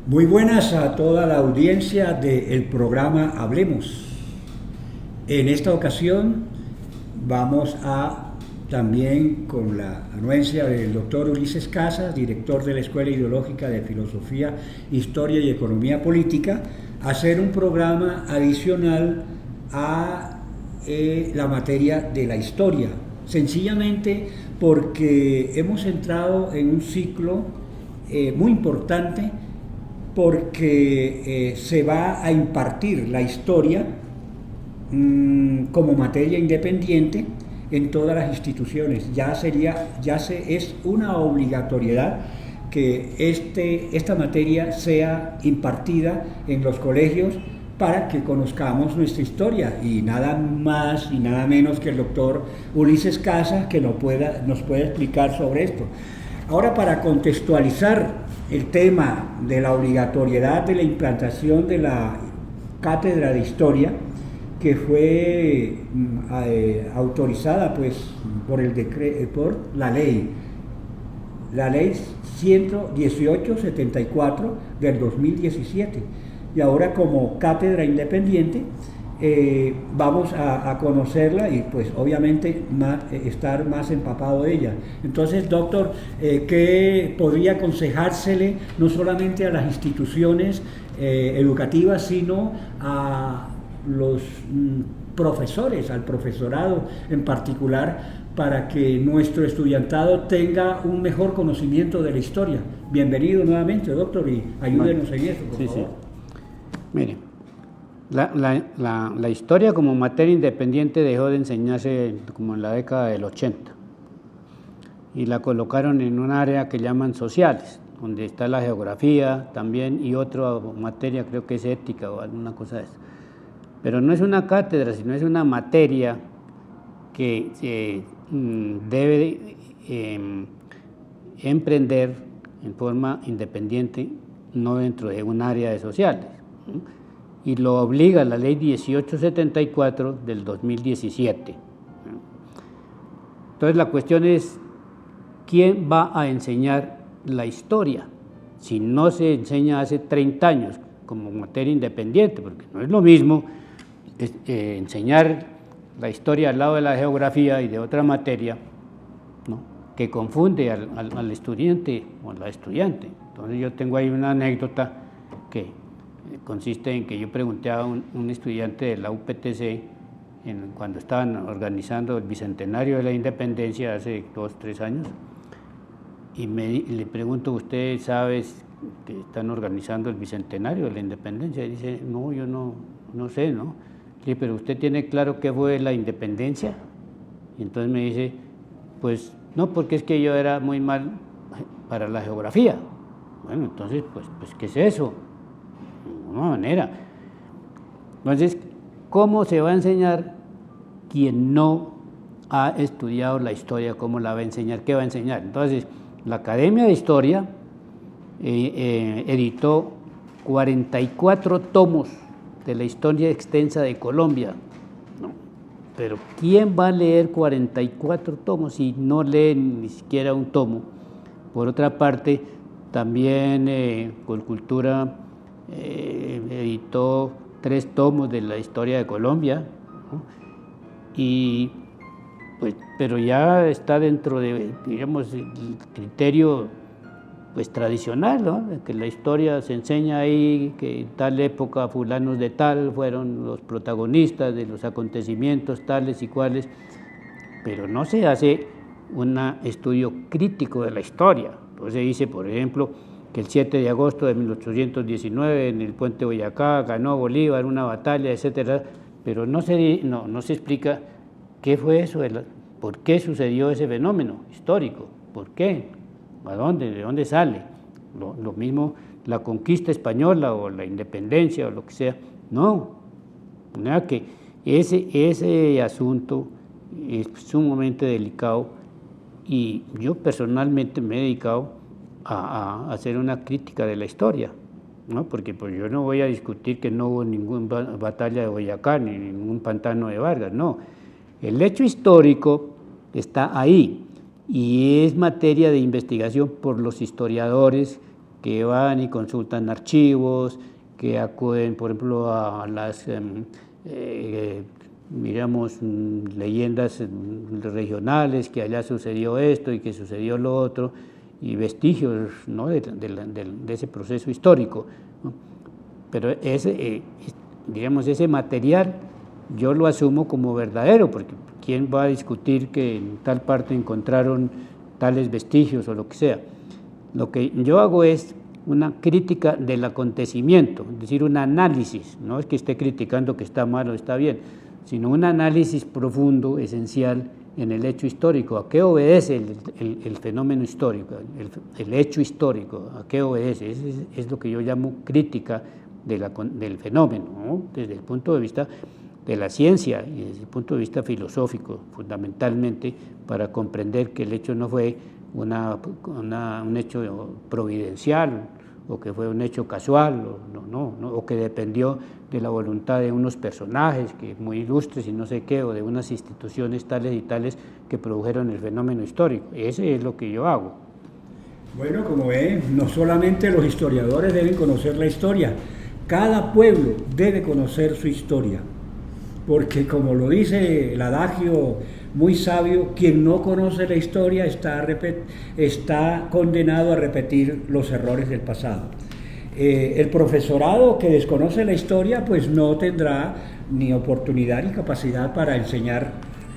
Muy buenas a toda la audiencia del programa Hablemos. En esta ocasión vamos a, también con la anuencia del doctor Ulises Casas, director de la Escuela Ideológica de Filosofía, Historia y Economía Política, hacer un programa adicional a la materia de la historia, sencillamente porque hemos entrado en un ciclo muy importante porque se va a impartir la historia como materia independiente en todas las instituciones. Es una obligatoriedad que esta materia sea impartida en los colegios para que conozcamos nuestra historia, y nada más y nada menos que el doctor Ulises Casas, que nos pueda explicar sobre esto. Ahora, para contextualizar el tema de la obligatoriedad de la implantación de la cátedra de historia, que fue autorizada por la ley 11874 del 2017, y ahora como cátedra independiente vamos a conocerla y pues obviamente estar más empapado de ella. Entonces, doctor, ¿qué podría aconsejársele no solamente a las instituciones educativas, sino a los profesores, al profesorado en particular, para que nuestro estudiantado tenga un mejor conocimiento de la historia? Bienvenido nuevamente, doctor, y ayúdenos en eso, por favor. Mire, la historia como materia independiente dejó de enseñarse como en la década del 80 y la colocaron en un área que llaman sociales, donde está la geografía también y otra materia, creo que es ética o alguna cosa de eso. Pero no es una cátedra, sino es una materia que debe emprender en forma independiente, no dentro de un área de sociales, y lo obliga la ley 1874 del 2017. Entonces la cuestión es, ¿quién va a enseñar la historia? Si no se enseña hace 30 años como materia independiente, porque no es lo mismo enseñar la historia al lado de la geografía y de otra materia, ¿no?, que confunde al estudiante o a la estudiante. Entonces yo tengo ahí una anécdota que consiste en que yo pregunté a un estudiante de la UPTC cuando estaban organizando el Bicentenario de la Independencia hace 2 o 3 años, y le pregunto, ¿usted sabe que están organizando el Bicentenario de la Independencia? Y dice, no, yo no sé, ¿no? Le dije, ¿pero usted tiene claro qué fue la independencia? Y entonces me dice, pues no, porque es que yo era muy mal para la geografía. Bueno, entonces, pues ¿qué es eso? De alguna manera. Entonces, ¿cómo se va a enseñar quien no ha estudiado la historia? ¿Cómo la va a enseñar? ¿Qué va a enseñar? Entonces, la Academia de Historia editó 44 tomos de la historia extensa de Colombia, ¿no? Pero ¿quién va a leer 44 tomos si no lee ni siquiera un tomo? Por otra parte, también Colcultura editó 3 tomos de la historia de Colombia, ¿no? Y pues, pero ya está dentro de, digamos, el criterio pues tradicional, ¿no?, que la historia se enseña ahí, que en tal época fulanos de tal fueron los protagonistas de los acontecimientos tales y cuales, pero no se hace un estudio crítico de la historia. Entonces dice, por ejemplo, que el 7 de agosto de 1819 en el puente Boyacá ganó Bolívar una batalla, etcétera, pero no se explica qué fue eso, por qué sucedió ese fenómeno histórico, por qué, a dónde, de dónde sale. Lo mismo la conquista española o la independencia o lo que sea, no. De manera que ese asunto es sumamente delicado, y yo personalmente me he dedicado a hacer una crítica de la historia, ¿no? Porque pues yo no voy a discutir que no hubo ninguna batalla de Boyacá ni ningún pantano de Vargas, no. El hecho histórico está ahí y es materia de investigación por los historiadores que van y consultan archivos, que acuden, por ejemplo, a las, leyendas regionales, que allá sucedió esto y que sucedió lo otro, y vestigios, ¿no?, de ese proceso histórico, ¿no? Pero ese material yo lo asumo como verdadero, porque ¿quién va a discutir que en tal parte encontraron tales vestigios o lo que sea? Lo que yo hago es una crítica del acontecimiento, es decir, un análisis, no es que esté criticando que está mal o está bien, sino un análisis profundo, esencial, en el hecho histórico. ¿A qué obedece el fenómeno histórico, el hecho histórico? ¿A qué obedece? Es lo que yo llamo crítica del fenómeno, ¿no?, desde el punto de vista de la ciencia y desde el punto de vista filosófico, fundamentalmente, para comprender que el hecho no fue un hecho providencial, o que fue un hecho casual, o que dependió de la voluntad de unos personajes que muy ilustres y no sé qué, o de unas instituciones tales y tales que produjeron el fenómeno histórico. Ese es lo que yo hago. Bueno, como ve, no solamente los historiadores deben conocer la historia, cada pueblo debe conocer su historia, porque como lo dice el adagio muy sabio, quien no conoce la historia está condenado a repetir los errores del pasado. El profesorado que desconoce la historia pues no tendrá ni oportunidad ni capacidad para enseñar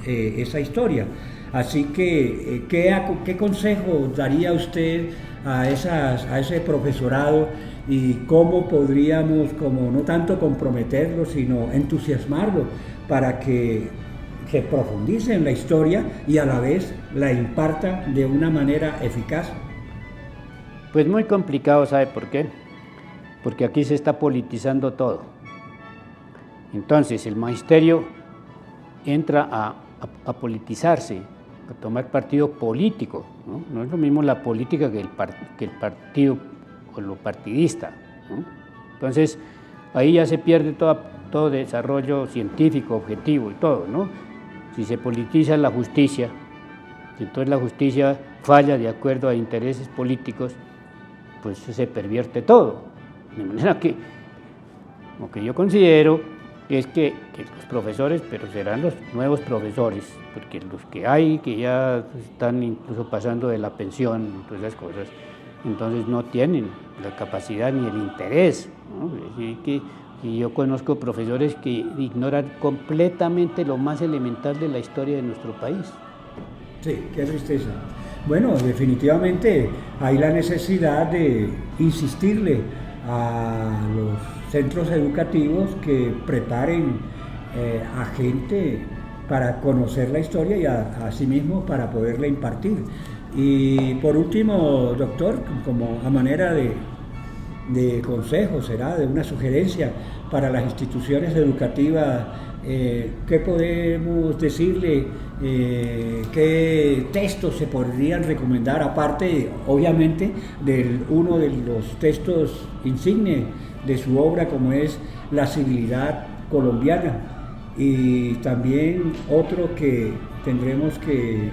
esa historia. Así que, ¿qué consejo daría usted a ese profesorado y cómo podríamos, como no tanto comprometerlo, sino entusiasmarlo para que se profundice en la historia y a la vez la imparta de una manera eficaz? Pues muy complicado, ¿sabe por qué? Porque aquí se está politizando todo. Entonces el magisterio entra a politizarse, a tomar partido político, ¿no? No es lo mismo la política que el partido o lo partidista, ¿no? Entonces ahí ya se pierde todo desarrollo científico, objetivo y todo, ¿no? Si se politiza la justicia, entonces la justicia falla de acuerdo a intereses políticos, pues se pervierte todo. De manera que lo que yo considero es que los profesores, pero serán los nuevos profesores, porque los que hay, que ya están incluso pasando de la pensión y todas esas cosas, entonces no tienen la capacidad ni el interés, ¿no? Y yo conozco profesores que ignoran completamente lo más elemental de la historia de nuestro país. Sí, qué tristeza. Bueno, definitivamente hay la necesidad de insistirle a los centros educativos que preparen a gente para conocer la historia y asimismo para poderla impartir. Y por último, doctor, como a manera de consejo, será de una sugerencia para las instituciones educativas, ¿qué podemos decirle? ¿Qué textos se podrían recomendar, aparte obviamente de uno de los textos insignes de su obra, como es La civilidad colombiana, y también otro que tendremos que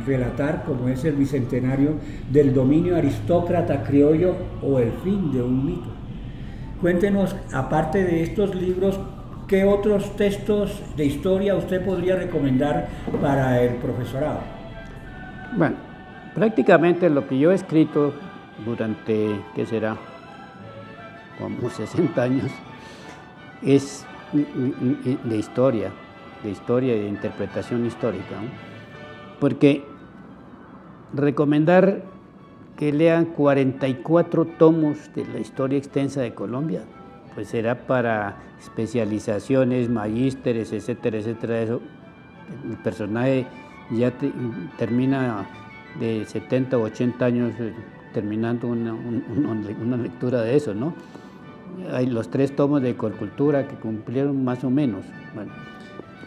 relatar, como es el bicentenario del dominio aristócrata criollo o el fin de un mito? Cuéntenos, aparte de estos libros, ¿qué otros textos de historia usted podría recomendar para el profesorado? Bueno, prácticamente lo que yo he escrito durante, ¿qué será?, como 60 años, es de historia y de interpretación histórica, ¿no? Porque recomendar que lean 44 tomos de la historia extensa de Colombia, pues será para especializaciones, magísteres, etcétera, etcétera. Eso, el personaje ya termina de 70 o 80 años terminando una lectura de eso, ¿no? Hay los 3 tomos de Colcultura que cumplieron más o menos. Bueno,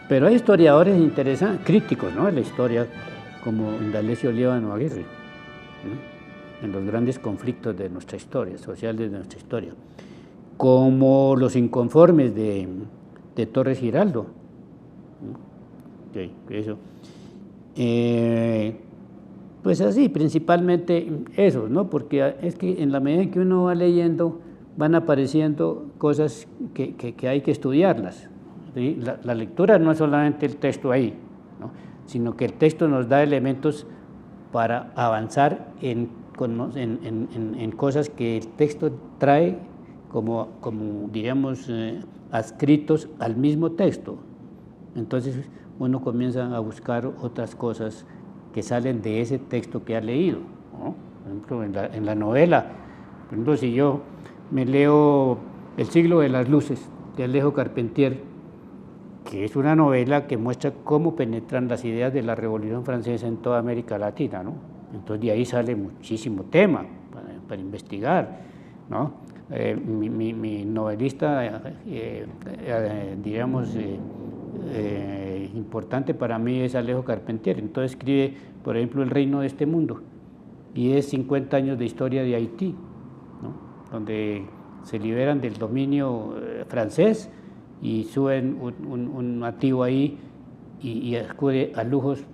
pero hay historiadores interesantes, críticos, ¿no?, de la historia, como Indalecio Líbano Aguirre, ¿no?, en los grandes conflictos de nuestra historia, sociales de nuestra historia, como Los inconformes de Torres Giraldo, ¿no? Sí, eso. Pues así, principalmente eso, ¿no? Porque es que en la medida en que uno va leyendo, van apareciendo cosas que hay que estudiarlas, ¿sí? La lectura no es solamente el texto ahí, ¿no? Sino que el texto nos da elementos para avanzar en cosas que el texto trae como diríamos, adscritos al mismo texto. Entonces uno comienza a buscar otras cosas que salen de ese texto que ha leído, ¿no? Por ejemplo, en la novela, por ejemplo, si yo me leo El siglo de las luces, de Alejo Carpentier, que es una novela que muestra cómo penetran las ideas de la Revolución Francesa en toda América Latina, ¿no? Entonces de ahí sale muchísimo tema para investigar, ¿no? Mi novelista, digamos, importante para mí es Alejo Carpentier. Entonces escribe, por ejemplo, El reino de este mundo, y es 50 años de historia de Haití, ¿no? Donde se liberan del dominio francés y suben un nativo ahí y acude a lujos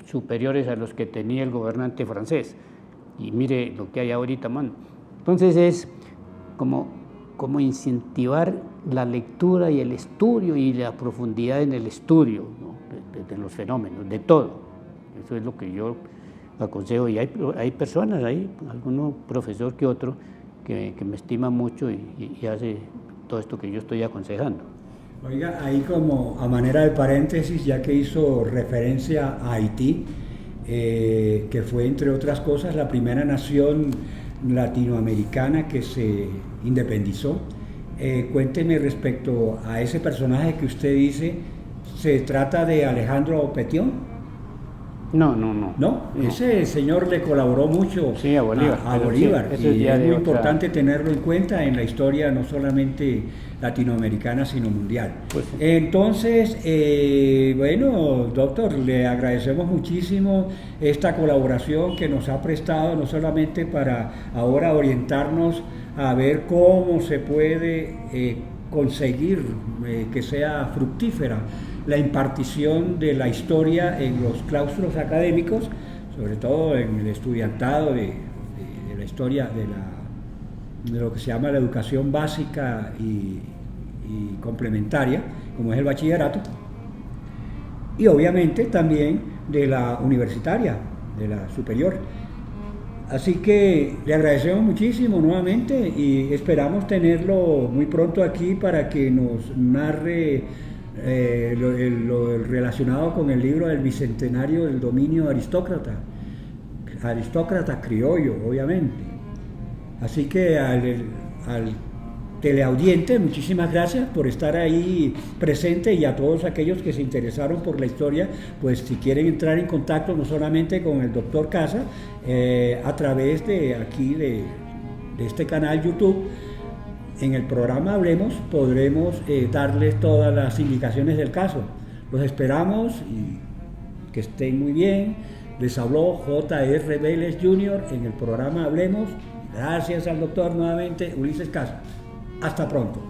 superiores a los que tenía el gobernante francés. Y mire lo que hay ahorita, man. Entonces es como incentivar la lectura y el estudio y la profundidad en el estudio, ¿no? de los fenómenos, de todo. Eso es lo que yo aconsejo. Y hay personas, hay alguno profesor que otro que me estima mucho y hace todo esto que yo estoy aconsejando. Oiga, ahí como a manera de paréntesis, ya que hizo referencia a Haití, que fue entre otras cosas la primera nación latinoamericana que se independizó, cuénteme respecto a ese personaje que usted dice, ¿se trata de Alejandro Petión? No. No, ese señor le colaboró mucho, sí, a Bolívar. A Bolívar, sí, y es muy importante tenerlo en cuenta en la historia no solamente latinoamericana, sino mundial. Pues sí. Entonces, bueno, doctor, le agradecemos muchísimo esta colaboración que nos ha prestado, no solamente para ahora orientarnos a ver cómo se puede conseguir que sea fructífera la impartición de la historia en los claustros académicos, sobre todo en el estudiantado de la historia de lo que se llama la educación básica y complementaria, como es el bachillerato, y obviamente también de la universitaria, de la superior. Así que le agradecemos muchísimo nuevamente y esperamos tenerlo muy pronto aquí para que nos narre lo relacionado con el libro del bicentenario del dominio aristócrata criollo, obviamente. Así que al teleaudiente, muchísimas gracias por estar ahí presente, y a todos aquellos que se interesaron por la historia, pues si quieren entrar en contacto no solamente con el doctor Casa, a través de aquí de este canal YouTube, en el programa Hablemos podremos darles todas las indicaciones del caso. Los esperamos y que estén muy bien. Les habló J.R. Vélez Jr. en el programa Hablemos. Gracias al doctor nuevamente, Ulises Casa. Hasta pronto.